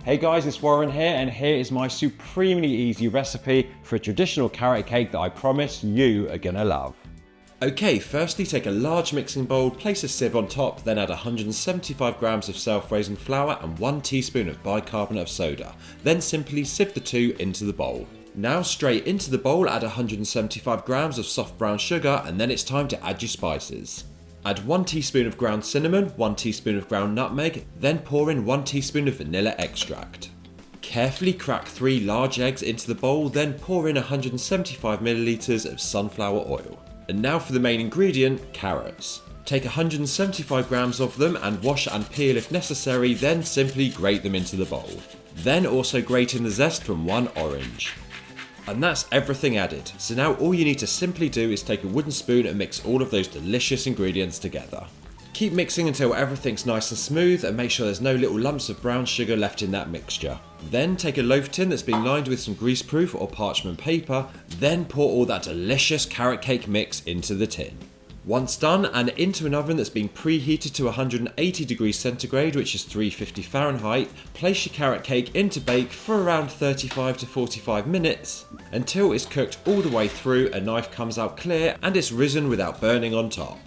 Hey guys, it's Warren here, and here is my supremely easy recipe for a traditional carrot cake that I promise you are gonna love. Okay, firstly take a large mixing bowl, place a sieve on top, then add 175 grams of self-raising flour and 1 teaspoon of bicarbonate of soda. Then simply sieve the two into the bowl. Now straight into the bowl add 175 grams of soft brown sugar, and then it's time to add your spices. Add 1 teaspoon of ground cinnamon, 1 teaspoon of ground nutmeg, then pour in 1 teaspoon of vanilla extract. Carefully crack 3 large eggs into the bowl, then pour in 175 milliliters of sunflower oil. And now for the main ingredient, carrots. Take 175 grams of them and wash and peel if necessary, then simply grate them into the bowl. Then also grate in the zest from 1 orange. And that's everything added, so now all you need to simply do is take a wooden spoon and mix all of those delicious ingredients together. Keep mixing until everything's nice and smooth, and make sure there's no little lumps of brown sugar left in that mixture. Then take a loaf tin that's been lined with some greaseproof or parchment paper, then pour all that delicious carrot cake mix into the tin. Once done, and into an oven that's been preheated to 180 degrees centigrade, which is 350 Fahrenheit, place your carrot cake in to bake for around 35 to 45 minutes until it's cooked all the way through, a knife comes out clear and it's risen without burning on top.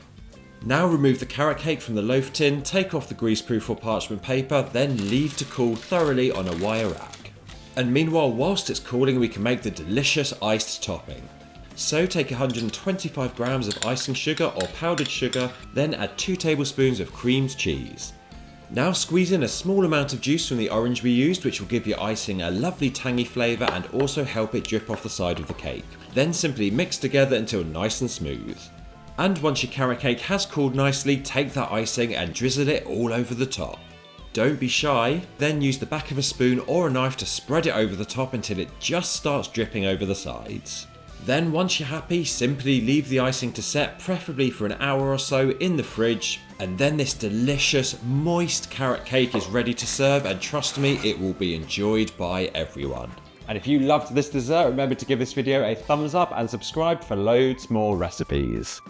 Now remove the carrot cake from the loaf tin, take off the greaseproof or parchment paper, then leave to cool thoroughly on a wire rack. And meanwhile, whilst it's cooling, we can make the delicious iced topping. So take 125 grams of icing sugar or powdered sugar, then add 2 tablespoons of creamed cheese. Now squeeze in a small amount of juice from the orange we used, which will give your icing a lovely tangy flavour and also help it drip off the side of the cake. Then simply mix together until nice and smooth. And once your carrot cake has cooled nicely, take that icing and drizzle it all over the top. Don't be shy, then use the back of a spoon or a knife to spread it over the top until it just starts dripping over the sides. Then once you're happy, simply leave the icing to set, preferably for an hour or so in the fridge, and then this delicious moist carrot cake is ready to serve, and trust me, it will be enjoyed by everyone. And if you loved this dessert, remember to give this video a thumbs up and subscribe for loads more recipes.